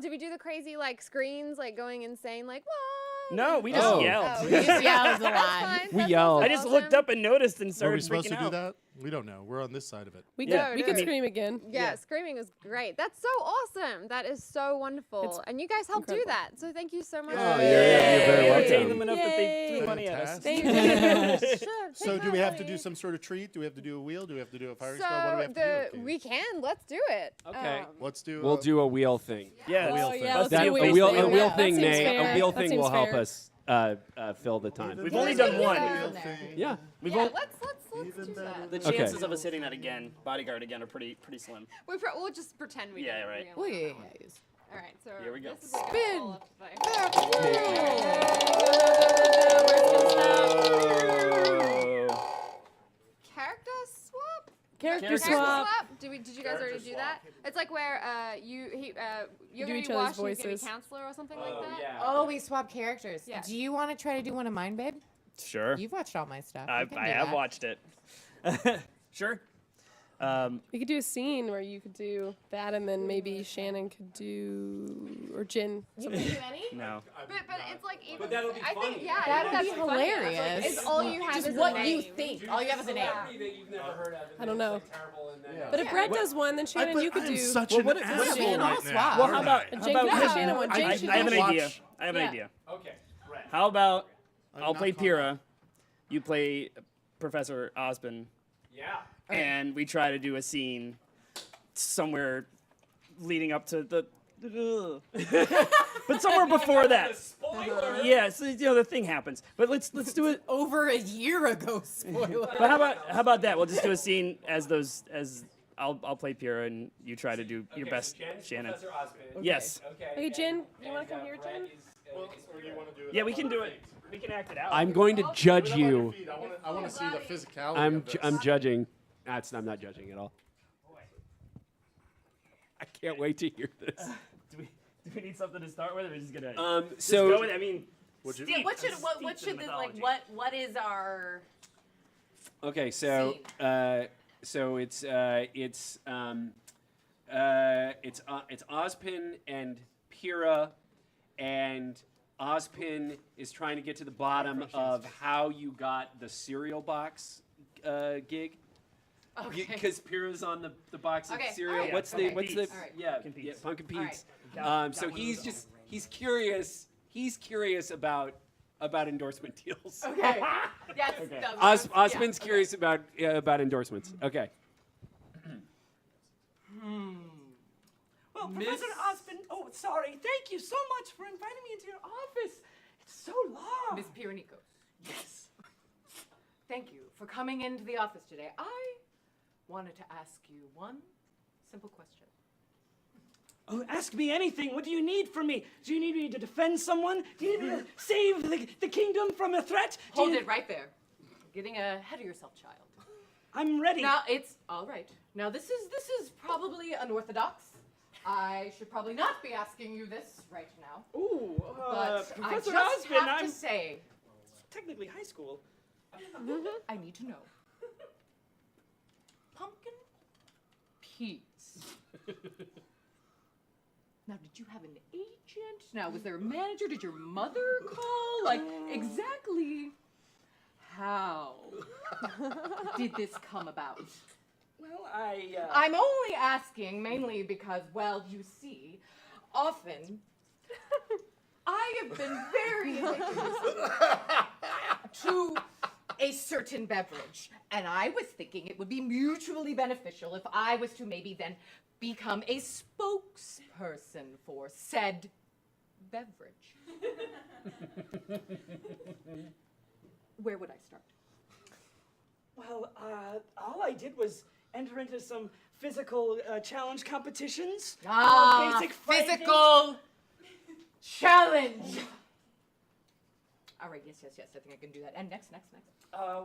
Did we do the crazy like screens, like going insane, like what? No, we just yelled. Oh, We just yelled a That's lot. fine. We That's yelled. I also just looked awesome. up and noticed and Are started we supposed to freaking do out. that? We don't know. We're on this side of it. We Yeah. could we could I mean- scream again. Yeah, screaming was great. That's so awesome. That is so wonderful. It's and you guys helped do incredible. that. So thank you so much. Oh, for you're very We're welcome. paying them enough that they Yay. threw money at us. Thank you. Sure, So take do we my have to money. do some sort of treat? Do we have to do a wheel? Do we have to do a firing squad? What do we So have to do? we can. Let's do it. Okay. Let's do. We'll do a wheel thing. Yeah. wheel Oh, thing. yeah, let's That, do a wheel wheel, thing. a wheel That thing, seems may, fair. a wheel That thing seems will help fair. us fill the time. We've only done one. Yeah. We've Yeah, only, let's do that. the Okay. chances of us hitting that again, bodyguard again, are pretty slim. We'll just pretend we Yeah, did. right. Oh, yeah. All right, so Here we go. This is like Spin. a follow-up device. Character swap. Character Character swap. Did you guys already do that? It's like where you're Do gonna each be other's Wash and he's gonna be voices. counselor or something like that. yeah. Oh, we swap characters. Yeah. Do you want to try to do one of mine, babe? Sure. You've watched all my stuff. I You can I do have that. watched it. Sure. We could do a scene where you could do that, and then maybe Shannon could do, or Jin. You can do any? No. But it's like even. But that'll be I funny. think yeah, That would that's be funny. hilarious. It's all you have Just is what a you name. think. All you have is a name. I don't know. But if Brett does one, then Shannon, you could I'm do. such Well, an what if- asshole Shannon, right I'll now. swap. Well, how about And how Jane about could do this? Shannon one. Jane I should have do an one. idea. I have an Yeah. idea. Okay. Right. How about I'll not play caught Pyrrha, you play Professor Osmond, Yeah. and we try to do a scene somewhere leading up to the. But somewhere before that. Spoiler. Yeah, so the thing happens. But let's do it. Over a year ago, spoiler. But how about that? We'll just do a scene as I'll play Pyrrha and you try to do your best, Shannon. Professor Osmond. Yes. Okay. Hey, Jin, you want to come here, Jin? Yeah, we can do it. We can act it out. I'm going to judge you. I want to see the physicality. I'm judging. I'm not judging at all. I can't wait to hear this. Do we need something to start with, or are we just gonna just So go with it? I mean, Yeah, what should what is our okay, so it's Ozpin and Pyrrha, and Ozpin is trying to get to the bottom of how you got the cereal box gig. Okay. Because Pyrrha's on the box of Okay, cereal. alright. What's the Okay. what's the Alright. yeah, Pumpkin yeah Pete's. Pumpkin Alright. Pete's. Got So one he's of just he's curious. He's curious about endorsement deals. Okay. Yes. Okay. Osmond's curious about endorsements. Okay. Well, Professor Osmond, oh, sorry. Thank you so much for inviting me into your office. It's so long. Miss Pironico. Yes. Thank you for coming into the office today. I wanted to ask you one simple question. Oh, ask me anything. What do you need from me? Do you need me to defend someone? Do you need me to save the kingdom from a threat? Do Hold you- it right there. You're getting ahead of yourself, child. I'm ready. Now it's all right. Now this is probably unorthodox. I should probably not be asking you this right now. Ooh, But I Professor just Osmond, have I'm to say, technically high school. I need to know. Pumpkin peas. Now, did you have an agent? Now, was there a manager? Did your mother call? Like, exactly how did this come about? Well, I'm only asking mainly because, well, you see, often I have been very addicted to a certain beverage, and I was thinking it would be mutually beneficial if I was to maybe then become a spokesperson for said beverage. Where would I start? Well, all I did was enter into some physical challenge competitions. Basic fighting. Physical challenge. All right, yes. I think I can do that. And next.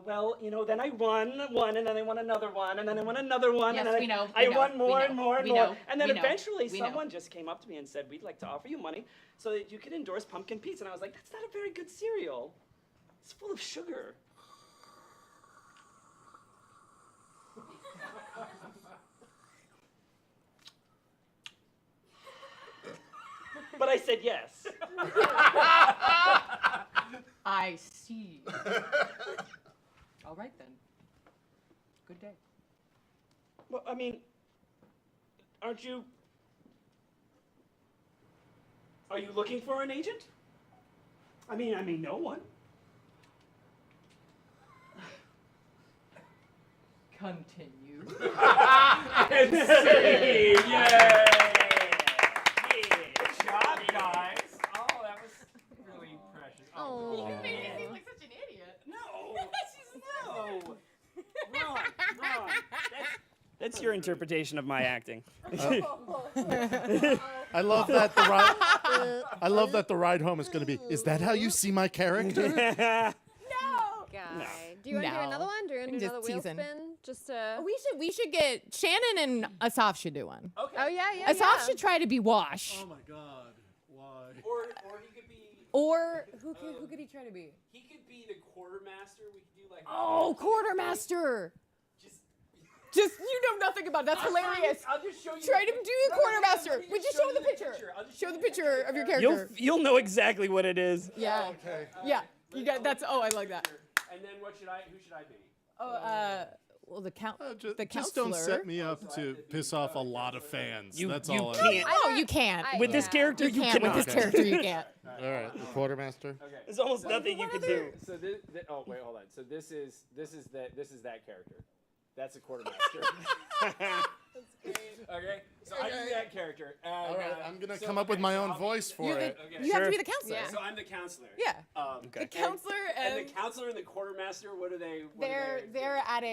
Well, then I won one, and then I won another one, and then I won another one, Yes, and then we know, I we know, won more we and know, more and we more. know, And then we know, eventually we know. someone just came up to me and said, "We'd like to offer you money so that you could endorse Pumpkin Pete's." And I was like, "That's not a very good cereal. It's full of sugar." But I said yes. I see. All right then. Good day. Well, I mean, aren't you? Are you looking for an agent? I mean, no one. Continue. And see! Yay! Good job, guys. Oh, that was really precious. Oh. You made me seem like such an idiot. No. Wrong. That's your interpretation of my acting. I love that the ride. I love that the ride home is going to be. Is that how you see my character? Guy. Do you want to do No. another one? Do you want to I'm do just another wheel teasing. spin? Just to. We should get Shannon and Asaf should do one. Oh yeah. Asaf should try to be Wash. Oh my God! Why? Or he could be. Or who could he try to be? He could be the quartermaster. We could do like. Oh, quartermaster. Just you know nothing about it. That's hilarious. I'll just show you. Try to do the quartermaster. We just show the picture. Show the picture of your character. You'll know exactly what it is. Yeah. Okay. Yeah. You got that's. Oh, I like that. And then who should I be? Oh, well, the the Just counselor. don't set me up to piss off a lot of fans. That's all. Can't. Oh, you can't. With this character, you can't. With cannot. this character, you can't. All right, the quartermaster. Okay. There's almost nothing you can do. So this. Oh wait, hold on. So this is that character. That's a quartermaster. Okay. So I do that character. And, All right, I'm gonna come up with my own voice for it. You have to be the counselor. Yeah. So I'm the counselor. Yeah. Okay. The counselor And the counselor and the quartermaster. What are they? they're at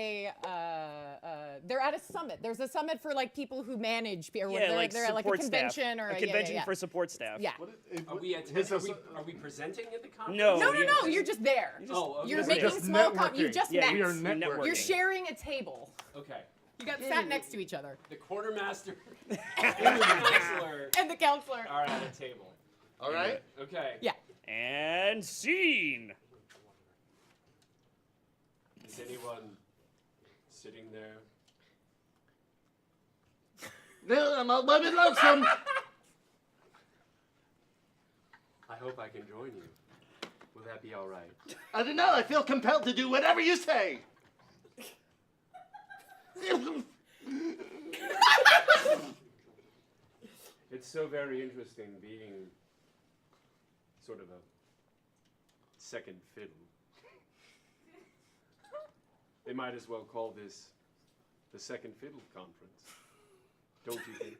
a summit. There's a summit for like people who manage. Or Yeah, they're, like they're at like a support staff. convention or a convention for support staff. Yeah. Are we presenting at the conference? No. No. You're just there. Oh, okay. You're just making just small talk. You networking. just Yeah, met. We are networking. networking. You're sharing a table. Okay. You got sat next to each other. The quartermaster and the counselor And the counselor. are at a table. All right. Okay. Yeah. And scene. Is anyone sitting there? No, I'm a little bit lonesome. I hope I can join you. Will that be all right? I don't know. I feel compelled to do whatever you say. It's so very interesting being sort of a second fiddle. They might as well call this the Second Fiddle Conference. Don't you think?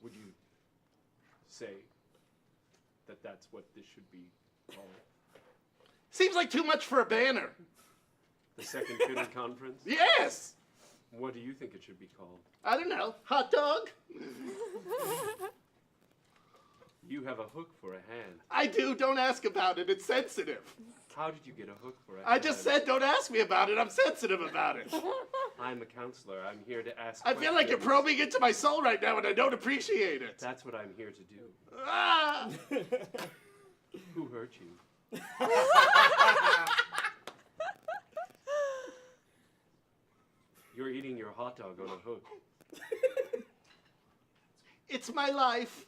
Would you say that that's what this should be called? Seems like too much for a banner. The Second Fiddle Conference? Yes. What do you think it should be called? I don't know. Hot dog. You have a hook for a hand. I do. Don't ask about it. It's sensitive. How did you get a hook for a hand? I just said don't ask me about it. I'm sensitive about it. I'm a counselor. I'm here to ask I feel like you're questions. probing into my soul right now, and I don't appreciate it. That's what I'm here to do. Ah! Who hurt you? You're eating your hot dog on a hook. It's my life.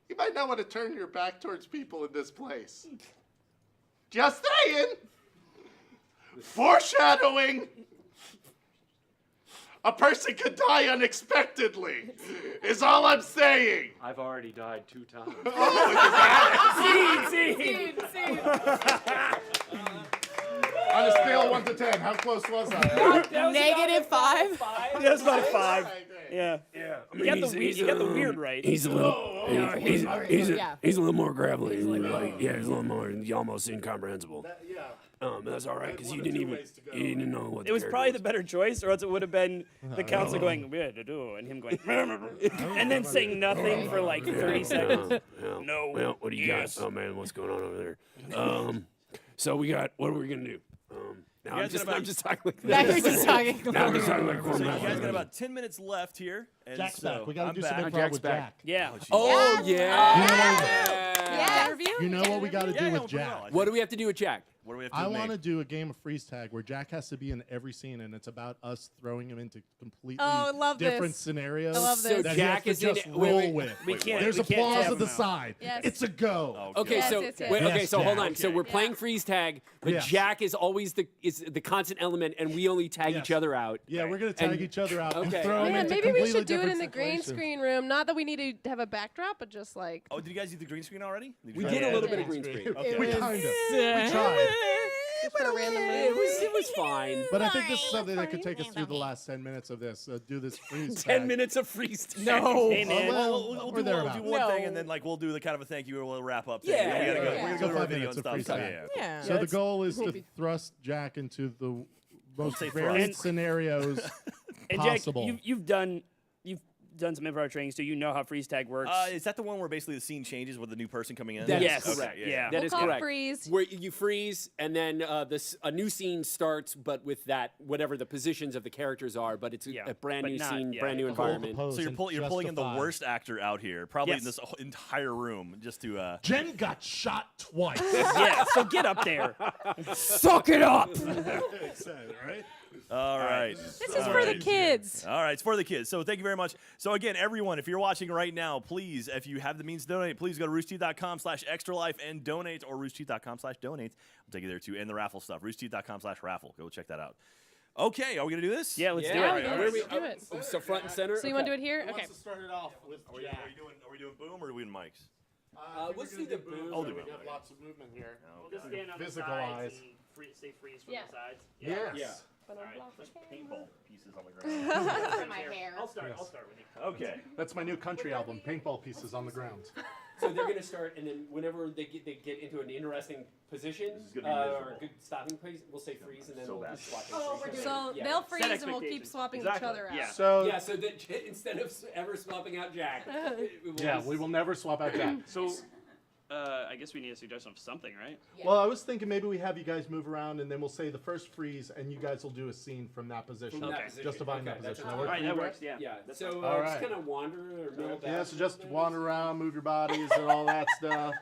You might not want to turn your back towards people in this place. Just saying. Foreshadowing. A person could die unexpectedly, is all I'm saying. I've already died 2 times. Scene. On a scale of 1 to 10, how close was I? -5. That's about a 5. Yeah. Yeah. You got the weird right. He's a little. He's Yeah. a little more gravelly. He's a little more almost incomprehensible. Yeah. That's all right because you one of didn't two even ways to go. you didn't know what. It was probably the better choice, or else it would have been the counselor going, "Yeah, to do," and him going, and then saying nothing for like 30 seconds. No. Well, what do you Yes. got? Oh man, what's going on over there? So we got. What are we gonna do? Now I'm just talking like Now this. you're just talking. Now I'm just talking like So you guys got quartermaster. about 10 minutes left here. And Jack's so back. We got to I'm do back. some improv Jack's with back. Jack. Yeah. Oh yeah. Yeah. Interview? You know what we got to do Yeah, with we're Jack? well. What do we have to do with Jack? What do we we have to I make. want to do a game of freeze tag where Jack has to be in every scene, and it's about us throwing him into completely Oh, I love different this. scenarios. I love So this. that Jack he has is to in just it. roll Wait, with. we can't- There's we can't applause tap at the him out. side. Yes. It's a go. Oh, Okay, God. so yes, yes. wait, okay, Yes, so hold Jack. on. So we're playing freeze tag, but Yes. Jack is always the constant element, and we only tag Yes. each other out. Yeah, we're gonna tag And- each other out and okay. throw him Man, into maybe we completely should do it in different the green situations. screen room. Not that we need to have a backdrop, but just like. Oh, did you guys do the green screen already? We did a little bit of Yeah. green screen. Okay. We kind of. We tried. Just for a random It was fine. But I think this is something that could take us through the last 10 minutes of this. Do this freeze 10 tag. minutes of freeze tag. No. Hey, man. We'll Or do thereabouts. one thing, No. and then we'll do the kind of a thank you, and we'll wrap up. Thing. Yeah, we gotta go. yeah. We're gonna So go to our 5 video minutes and of stuff. freeze So, tag. yeah. Yeah. So the goal is to thrust Jack into the most say varied thrust. scenarios And Jack, possible. you've done some improv training, so you know how freeze tag works. Is that the one where basically the scene changes with the new person coming in? That is Yes. correct. Okay, Yeah. That We'll is call correct. freeze. Where you freeze, and then a new scene starts, but with that whatever the positions of the characters are, but it's Yeah, a brand but new not- scene, yeah. brand new The environment. So you're pulling in the Justify. worst actor out here, probably Yes. in this whole entire room, just to. Jen got shot twice. Yeah, so get up there. Suck it up. Right? All right. This is for the kids. All right, it's for the kids. So thank you very much. So again, everyone, if you're watching right now, please, if you have the means to donate, please go to roosterteeth.com/extralife and donate, or roosterteeth.com/donate. I'll take you there too, and the raffle stuff. roosterteeth.com/raffle. Go check that out. Okay, are we gonna do this? Yeah, let's do Yeah, it. Yeah, where we, let's do it. so front and center. So you want to do it here? Okay. start it off with Are we doing boom or are we doing mics? Let's do the boom. I'll do it. have lots of movement here. We'll just stand on Visualize. the sides and stay freeze from Yeah. the sides. Yes. Yeah. But All right, block let's the Paintball pieces on the ground. my hair. I'll start with you. Okay. That's my new country album, Paintball Pieces on the Ground. So they're gonna start, and then whenever they get into an interesting position This is gonna be or miserable. a good stopping place, we'll say freeze, and then So we'll bad. just swap. Oh, we're doing So Yeah. they'll freeze and we'll keep expectations. swapping Exactly. each other out. Yeah. So Yeah, so that instead of ever swapping out Jack, we will never swap out Jack. So, I guess we need a suggestion of something, right? Well, I was thinking maybe we have you guys move around, and then we'll say the first freeze, and you guys will do a scene from that position. From that Okay. position. Justifying that Okay, that position. sounds That work All right, for you, that Brett? works. Yeah. Yeah. That's So fine. All just right. kind of wander or middle back. Yeah, so just wander around, move your bodies, and all that stuff.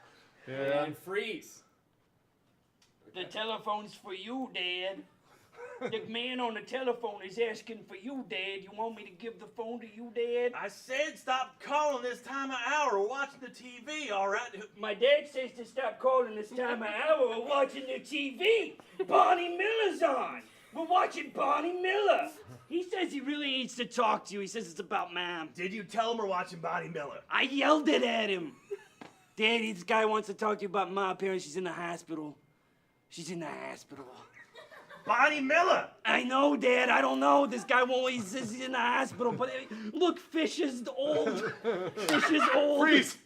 Yeah. And freeze. The telephone's for you, Dad. The man on the telephone is asking for you, Dad. You want me to give the phone to you, Dad? I said stop calling this time of hour. We're watching the TV, all right? My dad says to stop calling this time of hour. We're watching the TV. Barney Miller's on. We're watching Barney Miller. He says he really needs to talk to you. He says it's about Mom. Did you tell him we're watching Bonnie Miller? I yelled it at him. Daddy, this guy wants to talk to you about Mom. Apparently she's in the hospital. She's in the hospital. Bonnie Miller! I know, Dad. I don't know. This guy won't. He says he's in the hospital. But look, Fish is old. Fish is old. Freeze!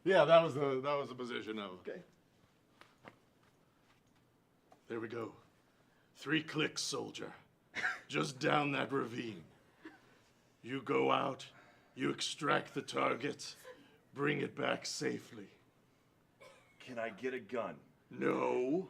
Yeah, that was the position of. Okay. There we go. 3 clicks, soldier. Just down that ravine. You go out, you extract the target, bring it back safely. Can I get a gun? No.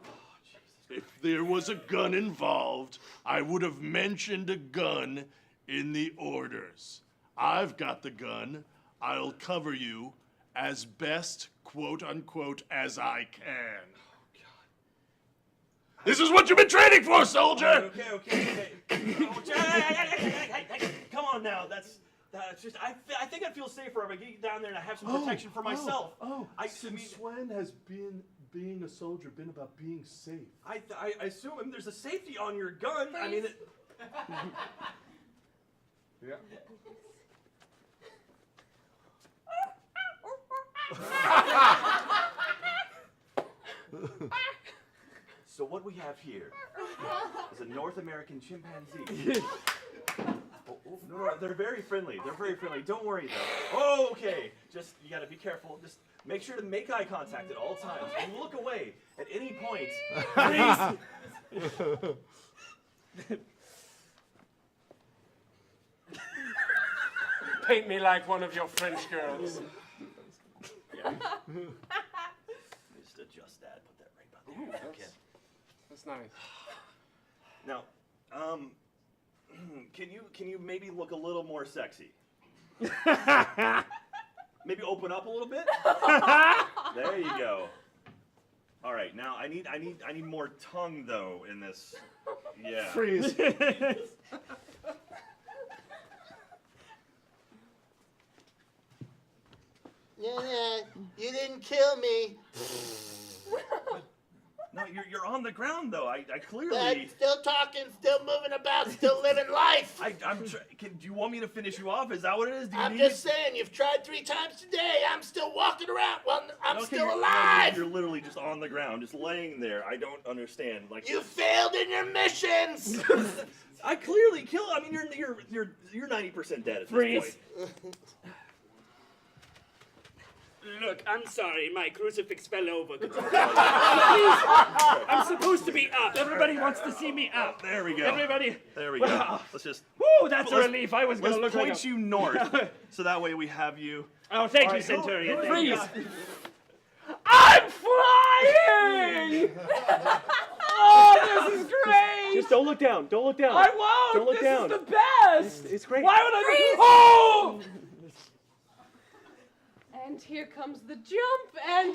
If there was a gun involved, I would have mentioned a gun in the orders. I've got the gun. I'll cover you as best, quote unquote, as I can. This is what you've been training for, soldier! Okay. Come on now. That's just. I think I'd feel safer if I get down there and I have some protection for myself. I mean, when has being a soldier been about being safe? I assume there's a safety on your gun. I mean, Yeah. so what we have here is a North American chimpanzee. No, they're very friendly. They're very friendly. Don't worry though. Oh, okay. Just you gotta be careful. Just make sure to make eye contact at all times and look away at any point. Please. Paint me like one of your French girls. Yeah. Just adjust that. Put that right about there. Okay. That's nice. Now, can you maybe look a little more sexy? Maybe open up a little bit? There you go. All right, now I need more tongue though in this. Yeah. Freeze. Yeah, you didn't kill me. No, you're on the ground though. I clearly. I'm still talking, still moving about, still living life. Do you want me to finish you off? Is that what it is? Do you I'm need just me- saying, you've tried 3 times today. I'm still walking around. Well, I'm Okay, still you're- alive. You're literally just on the ground, just laying there. I don't understand. Like You failed in your missions. I clearly killed. I mean, you're 90% dead at this Freeze. point. Look, I'm sorry, my crucifix fell over. Please, I'm supposed to be up. Everybody wants to see me up. There we go. Everybody. There we go. Wow. Let's just. Woo, that's a let's- relief. I was going to Let's look point like a... you north, so that way we have you. Oh, thank All you, right, Centurion. who- Thank you. Freeze. I'm flying! Oh, this is great! Just don't look down. Don't look down. I won't! Don't look This down. is the best! It's great. Why would I do Oh! And here comes the jump, and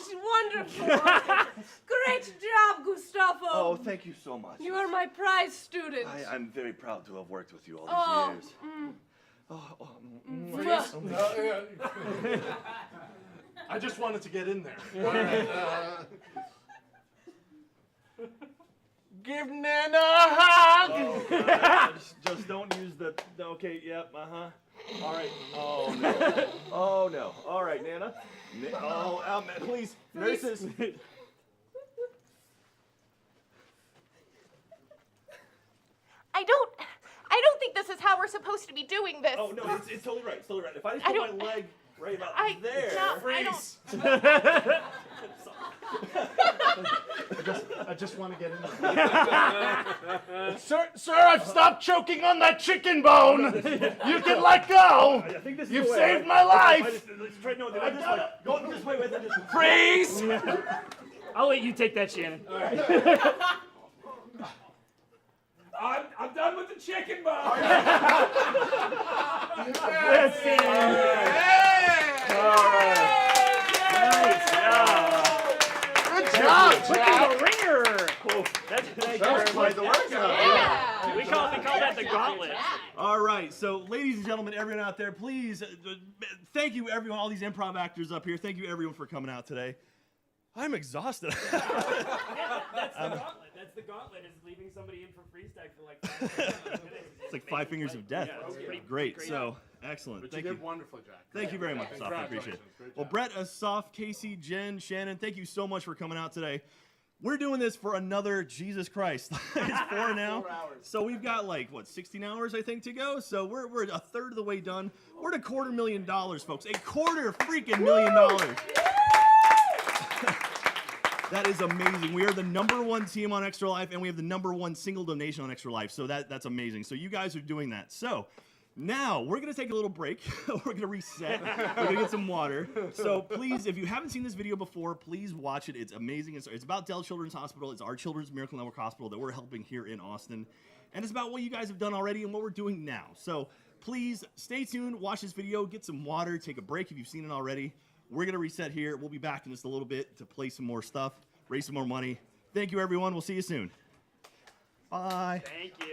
wonderful. Great job, Gustavo. Oh, thank you so much. You are my prize student. I'm very proud to have worked with you all these Oh, years. I just wanted to get in there. Give Nana a hug! Just don't use the. Okay, yep, All right. Oh no. Oh no. All right, Nana. Please, nurses. I don't think this is how we're supposed to be doing this. Oh no, it's totally right. It's totally right. If I just put my leg right about there. No, I don't. I just want to get in there. Sir, I've stopped choking on that chicken bone. You can let go. I think this is You've the way. saved my life. Let's try. No, this way. Go this way with it. Freeze! I'll let you take that, Shannon. All right. I'm done with the chicken bone. Let's see. All right. Nice job. Good job, Jack. The ringer. Thank you very quite the much. Yeah. We call that the gauntlet. All right, so ladies and gentlemen, everyone out there, please, thank you everyone, all these improv actors up here. Thank you everyone for coming out today. I'm exhausted. Yeah, that's the gauntlet. That's the gauntlet, is leaving somebody in for freestyle for like 5 minutes. It's like 5 fingers of death. Yeah, it's Great. So, excellent. But Thank you you. did wonderfully, Jack. Thank you very much, Asaf. I appreciate it. Well, Brett, Asaf, Casey, Jen, Shannon, thank you so much for coming out today. We're doing this for another, Jesus Christ. It's 4 now. 4 hours. So we've got like, 16 hours, I think, to go. So we're a third of the way done. We're at $250,000, folks. $250,000. That is amazing. We are the #1 team on Extra Life, and we have the #1 single donation on Extra Life. So that's amazing. So you guys are doing that. So now we're going to take a little break. We're going to reset. We're going to get some water. So please, if you haven't seen this video before, please watch it. It's amazing. It's about Dell Children's Hospital. It's our Children's Miracle Network Hospital that we're helping here in Austin. And it's about what you guys have done already and what we're doing now. So please stay tuned, watch this video, get some water, take a break if you've seen it already. We're going to reset here. We'll be back in just a little bit to play some more stuff, raise some more money. Thank you, everyone. We'll see you soon. Bye. Thank you.